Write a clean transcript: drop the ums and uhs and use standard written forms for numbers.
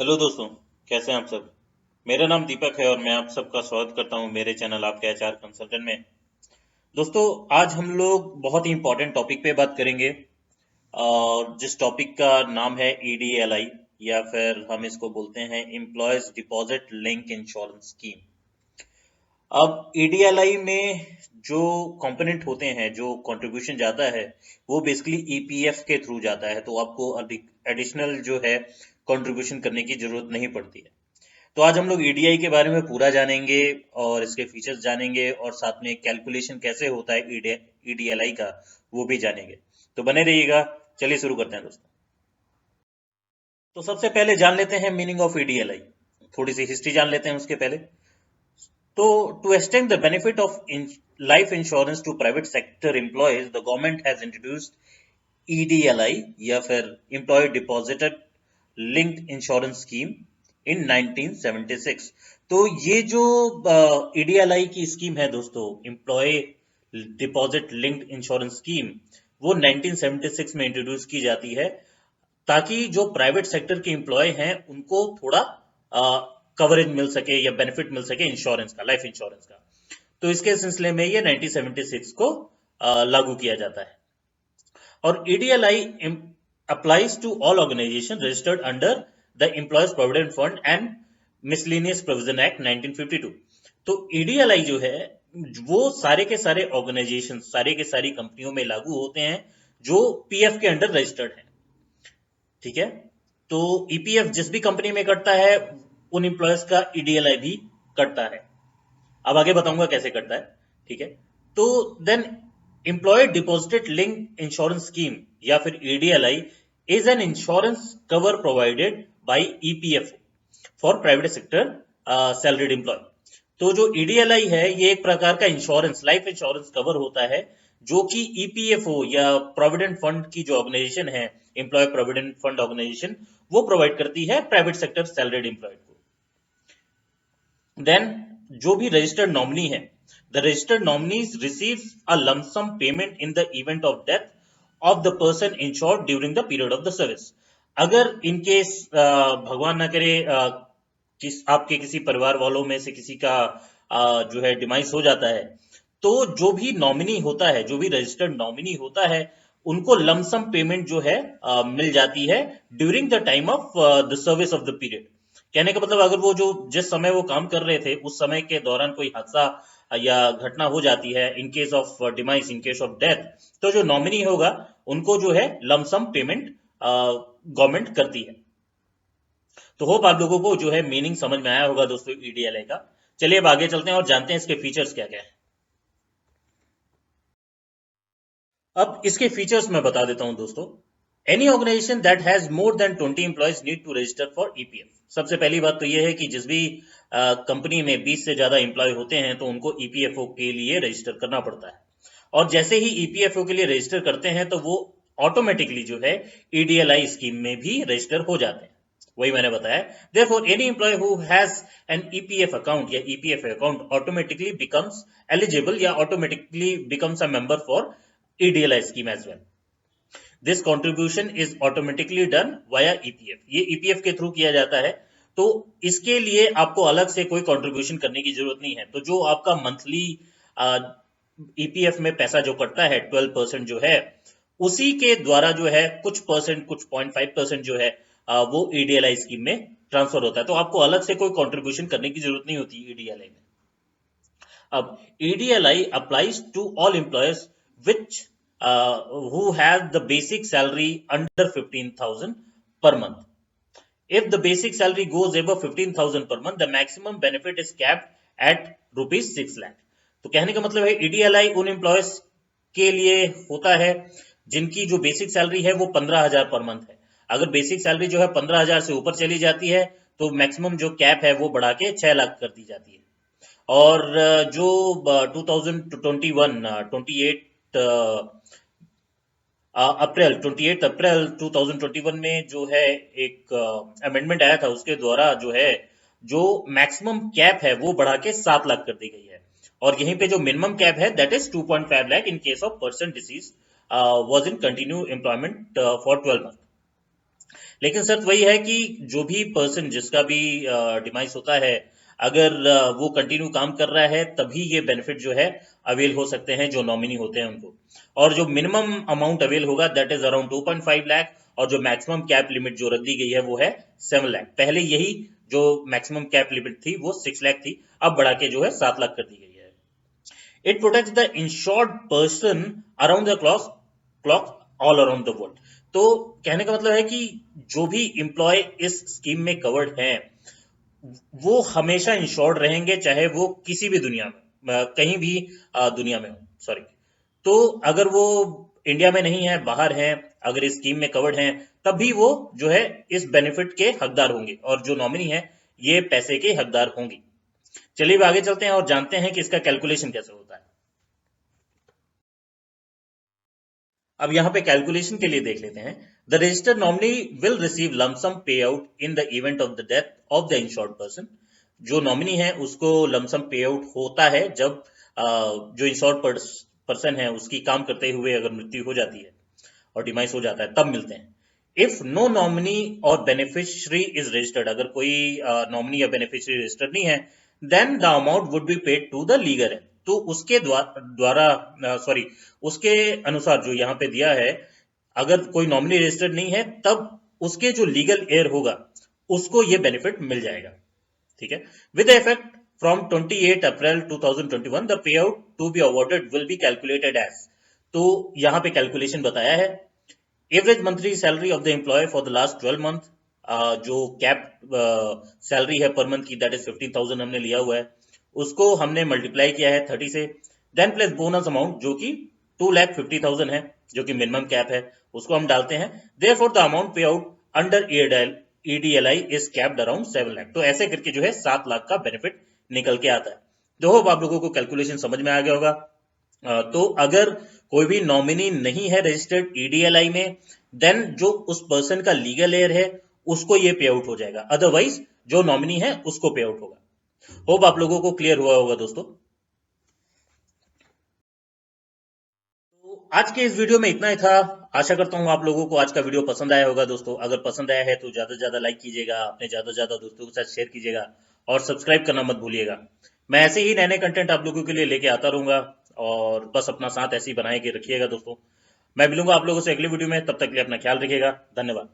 Hello दोस्तों, कैसे हैं आप सब। मेरा नाम दीपक है और मैं आप सबका स्वागत करता हूं मेरे चैनल आपके एचआर कंसल्टेंट में। दोस्तों, आज हम लोग बहुत ही इंपॉर्टेंट टॉपिक पे बात करेंगे और जिस टॉपिक का नाम है ईडीएलआई या फिर हम इसको बोलते हैं employees deposit link insurance scheme. अब ईडीएलआई में जो कंपोनेंट होते हैं, जो कंट्रीब्यूशन जाता है, वो बेसिकली ईपीएफ के थ्रू जाता है, तो आपको एडिशनल जो है कंट्रीब्यूशन करने की जरूरत नहीं पड़ती है। तो आज हम लोग ईडीआई के बारे में पूरा जानेंगे और इसके फीचर्स जानेंगे और साथ में कैलकुलेशन कैसे होता है ईडीएलआई का वो भी जानेंगे। तो बने रहिएगा। चलिए शुरू करते हैं दोस्तों। तो सबसे पहले जान लेते हैं मीनिंग ऑफ ईडीएलआई। थोड़ी सी हिस्ट्री जान लेते हैं उसके पहले। तो to extend the benefit of life insurance to private sector employees, the government has introduced EDLI या फिर Employee Deposited Linked Insurance Scheme in 1976। तो ये जो EDLI की स्कीम है दोस्तों, employ deposit linked insurance scheme, वो 1976 में इंट्रोड्यूस की जाती है ताकि जो प्राइवेट सेक्टर के एम्प्लॉय हैं उनको थोड़ा कवरेज मिल सके या बेनिफिट मिल सके इंश्योरेंस का, लाइफ इंश्योरेंस का। तो इसके सिलसिले में ये 1976 को लागू किया जाता है। और ईडीएलआई applies to all organizations registered under the Employees Provident Fund and Miscellaneous Provision Act 1952। तो ईडीएलआई जो है वो सारे के सारे ऑर्गेनाइजेशन, सारे के सारी कंपनियों में लागू होते हैं जो पीएफ के अंडर रजिस्टर्ड है। ठीक है, तो ईपीएफ जिस भी कंपनी में कटता है उन एम्प्लॉयज का ईडीएलआई भी कटता है। अब आगे बताऊंगा कैसे करता है। ठीक है, तो then employee deposited link insurance scheme या फिर EDLI is an insurance cover provided by EPFO for private sector salaried employee. तो जो ईडीएलआई है ये एक प्रकार का इंश्योरेंस, लाइफ इंश्योरेंस कवर होता है जो कि ईपीएफओ या प्रोविडेंट फंड की जो ऑर्गेनाइजेशन है, एम्प्लॉय प्रोविडेंट फंड ऑर्गेनाइजेशन, वो प्रोवाइड करती है प्राइवेट सेक्टर सैलरीड एम्प्लॉय को। देन जो भी रजिस्टर्ड नॉमिनी है, the registered nominees receives a lump sum payment in the event of death of the person insured during the period of the service. अगर in case भगवान ना करे आपके किसी परिवार वालों में से किसी का जो है डिमाइस हो जाता है, तो जो भी नॉमिनी होता है, जो भी रजिस्टर्ड नॉमिनी होता है, उनको लमसम पेमेंट जो है मिल जाती है during the time of the service of the period. कहने का मतलब अगर वो जो जिस समय वो काम कर रहे थे उस समय के दौरान कोई हादसा या घटना हो जाती है, in case of demise, in case of death, तो जो नॉमिनी होगा उनको जो है लमसम पेमेंट गवर्नमेंट करती है। तो होप आप लोगों को जो है मीनिंग समझ में आया होगा दोस्तों ईडीएलआई का। चलिए अब आगे चलते हैं और जानते हैं इसके फीचर्स क्या क्या है। अब इसके फीचर्स मैं बता देता हूं दोस्तों। Any organisation that has more than 20 employees need to register for EPF. सबसे पहली बात तो यह है कि जिस भी कंपनी में 20 से ज्यादा एम्प्लॉय होते हैं तो उनको ईपीएफओ के लिए रजिस्टर करना पड़ता है। और जैसे ही ईपीएफओ के लिए रजिस्टर करते हैं तो वो ऑटोमेटिकली जो है ईडीएलआई स्कीम में भी रजिस्टर हो जाते हैं। वही मैंने बताया। Therefore any employee who has an EPF account या EPF account automatically becomes eligible या automatically becomes a member for EDLI scheme as well. This contribution is automatically done via EPF. ये ईपीएफ के थ्रू किया जाता है, तो इसके लिए आपको अलग से कोई कंट्रीब्यूशन करने की जरूरत नहीं है। तो जो आपका मंथली ईपीएफ में पैसा जो कटता है 12% जो है, उसी के द्वारा जो है कुछ परसेंट, कुछ 0.5% जो है वो ईडीएलआई स्कीम में ट्रांसफर होता है। तो आपको अलग से कोई कंट्रीब्यूशन करने की जरूरत नहीं होती ईडीएलआई में। अब EDLI applies to all employers which who have the basic salary under 15,000 per month. If the basic salary goes above 15,000 per month, the maximum benefit is capped at rupees 6 lakh। तो कहने का मतलब है ईडीएलआई उन employers के लिए होता है जिनकी जो बेसिक सैलरी है वो 15,000 पर मंथ है। अगर बेसिक सैलरी जो है 15,000 से ऊपर चली जाती है तो मैक्सिमम जो कैप है वो बढ़ा के 6 लाख कर दी जाती है। और जो 2021 28 अप्रैल 2021 में जो है एक अमेंडमेंट आया था, उसके द्वारा जो है जो मैक्सिमम कैप है वो बढ़ा के 7 लाख कर दी गई है। और यहीं पे जो मिनिमम कैप है that is 2.5 lakh in case of person disease was in continue employment for 12 month. लेकिन शर्त वही है कि जो भी पर्सन जिसका भी डिमाइस होता है, अगर वो कंटिन्यू काम कर रहा है तभी ये बेनिफिट जो है अवेल हो सकते हैं जो नॉमिनी होते हैं उनको। और जो मिनिमम अमाउंट अवेल होगा दैट इज अराउंड 2.5 लाख, और जो मैक्सिमम कैप लिमिट जो रख दी गई है वो है 7 लाख। पहले यही जो मैक्सिमम कैप लिमिट थी वो 6 लाख थी, अब बढ़ा के जो है 7 लाख कर दी गई है। It protects the insured person around the clock all around the world. तो कहने का मतलब है कि जो भी एम्प्लॉय इस स्कीम में कवर्ड हैं वो हमेशा इंश्योर्ड रहेंगे, चाहे वो किसी भी दुनिया में कहीं भी दुनिया में हो, सॉरी। तो अगर वो इंडिया में नहीं है, बाहर है, अगर इस स्कीम में कवर्ड हैं, तब भी वो जो है इस बेनिफिट के हकदार होंगे, और जो नॉमिनी है ये पैसे के हकदार होंगी। चलिए अब आगे चलते हैं और जानते हैं कि इसका कैलकुलेशन कैसे होता है। अब यहाँ पे कैलकुलेशन के लिए देख लेते हैं। The registered nominee will receive lump sum pay out in the event of the death of the insured person. जो नॉमिनी है उसको लमसम पे आउट होता है जब जो इंश्योर्ड पर्सन है उसकी काम करते हुए अगर मृत्यु हो जाती है और डिमाइस हो जाता है तब मिलते हैं। इफ नो नॉमिनी और बेनिफिशियरी इज रजिस्टर्ड, अगर कोई नॉमिनी या बेनिफिशियरी रजिस्टर्ड नहीं है, then the amount would be paid to the legal heir. तो उसके द्वारा सॉरी उसके अनुसार जो यहाँ पे दिया है, अगर कोई नॉमिनी रजिस्टर्ड नहीं है तब उसके जो लीगल एयर होगा उसको ये बेनिफिट मिल जाएगा। ठीक है, with effect from 28 April 2021 the pay out to be awarded will be calculated as. तो यहाँ पे कैलकुलेशन बताया है। Average monthly salary of the employ for the last 12 month, जो कैप सैलरी है पर मंथ की दैट इज 15,000 हमने लिया हुआ है, उसको हमने मल्टीप्लाई किया है 30 से, देन प्लस बोनस अमाउंट जो कि 2,50,000 है, जो कि मिनिमम कैप है, उसको हम डालते हैं। Therefore the amount pay out under EDLI is capped around 7 lakh. तो ऐसे करके जो है 7 लाख का बेनिफिट निकल के आता है। तो होप आप लोगों को कैलकुलेशन समझ में आ गया होगा। तो अगर कोई भी नॉमिनी नहीं है रजिस्टर्ड ईडीएलआई में, देन जो उस पर्सन का लीगल एयर है उसको ये पे आउट हो जाएगा, अदरवाइज जो नॉमिनी है उसको पे आउट होगा। होप आप लोगों को क्लियर हुआ होगा दोस्तों। तो आज के इस वीडियो में इतना ही था। आशा करता हूँ आप लोगों को आज का वीडियो पसंद आया होगा दोस्तों। अगर पसंद आया है तो ज्यादा से ज्यादा लाइक कीजिएगा, अपने ज्यादा से ज्यादा दोस्तों के साथ शेयर कीजिएगा, और सब्सक्राइब करना मत भूलिएगा। मैं ऐसे ही नए नए कंटेंट आप लोगों के लिए लेके आता रहूंगा, और बस अपना साथ ऐसे ही बनाए के रखिएगा दोस्तों। मैं मिलूंगा आप लोगों से अगली वीडियो में, तब तक के लिए अपना ख्याल रखिएगा। धन्यवाद।